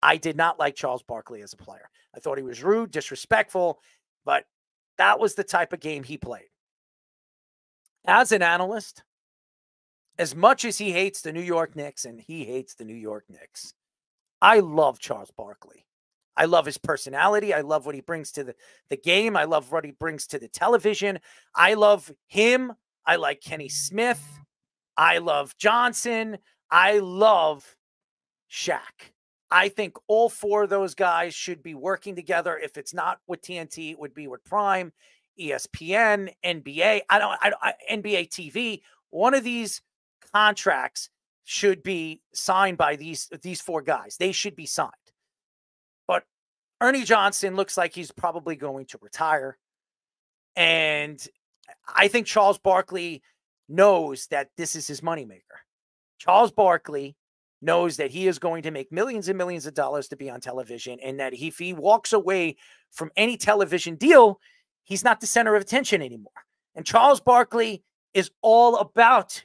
I did not like Charles Barkley as a player. I thought he was rude, disrespectful, but that was the type of game he played. As an analyst, as much as he hates the New York Knicks, and he hates the New York Knicks, I love Charles Barkley. I love his personality. I love what he brings to the game. I love what he brings to the television. I love him. I like Kenny Smith. I love Johnson. I love Shaq. I think all four of those guys should be working together. If it's not with TNT, it would be with Prime, ESPN, NBA. NBA TV. One of these contracts should be signed by these four guys. They should be signed. But Ernie Johnson looks like he's probably going to retire. And I think Charles Barkley knows that this is his moneymaker. Charles Barkley knows that he is going to make millions and millions of dollars to be on television, and that if he walks away from any television deal, he's not the center of attention anymore. And Charles Barkley is all about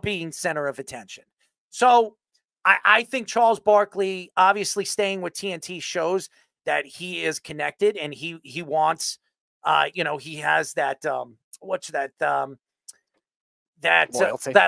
being center of attention. So I think Charles Barkley, obviously staying with TNT, shows that he is connected, and he wants, he has that, that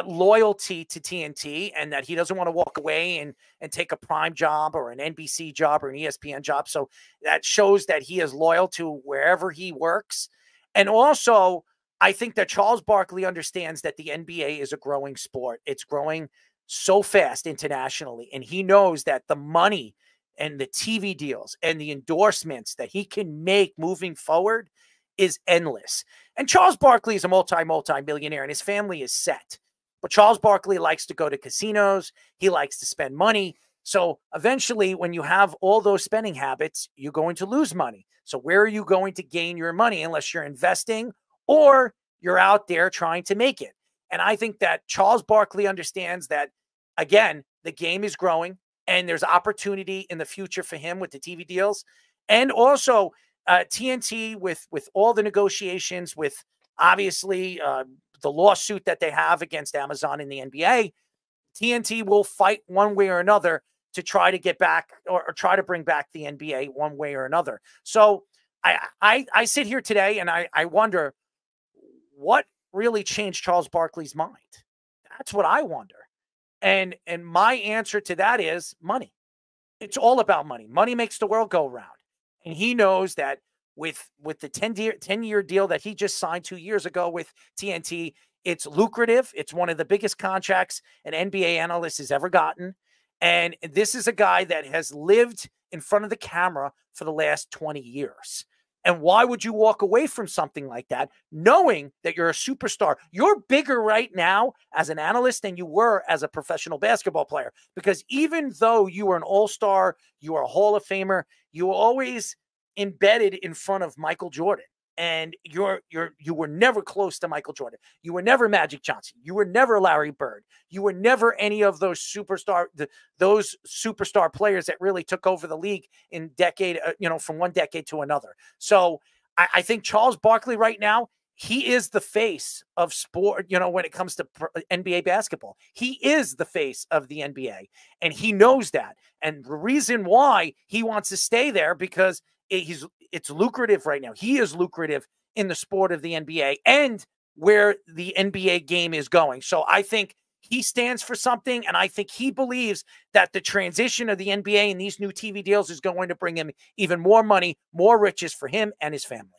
loyalty to TNT, and that he doesn't want to walk away and take a Prime job or an NBC job or an ESPN job. So that shows that he is loyal to wherever he works. And also, I think that Charles Barkley understands that the NBA is a growing sport. It's growing so fast internationally, and he knows that the money and the TV deals and the endorsements that he can make moving forward is endless. And Charles Barkley is a multi-millionaire, and his family is set. But Charles Barkley likes to go to casinos. He likes to spend money. So eventually, when you have all those spending habits, you're going to lose money. So where are you going to gain your money unless you're investing or you're out there trying to make it? And I think that Charles Barkley understands that, again, the game is growing, and there's opportunity in the future for him with the TV deals. And also, TNT, with all the negotiations, with obviously the lawsuit that they have against Amazon and the NBA, TNT will fight one way or another to try to get back or try to bring back the NBA one way or another. So I sit here today and I wonder what really changed Charles Barkley's mind. That's what I wonder. And my answer to that is money. It's all about money. Money makes the world go round. And he knows that with the 10-year deal that he just signed 2 years ago with TNT, it's lucrative. It's one of the biggest contracts an NBA analyst has ever gotten. And this is a guy that has lived in front of the camera for the last 20 years. And why would you walk away from something like that, knowing that you're a superstar? You're bigger right now as an analyst than you were as a professional basketball player. Because even though you were an all-star, you were a Hall of Famer, you were always embedded in front of Michael Jordan. And you were never close to Michael Jordan. You were never Magic Johnson. You were never Larry Bird. You were never any of those superstar players that really took over the league in from one decade to another. So I think Charles Barkley right now, he is the face of sport, when it comes to NBA basketball. He is the face of the NBA, and he knows that. And the reason why he wants to stay there, because it's lucrative right now. He is lucrative in the sport of the NBA and where the NBA game is going. So I think he stands for something, and I think he believes that the transition of the NBA and these new TV deals is going to bring him even more money, more riches for him and his family.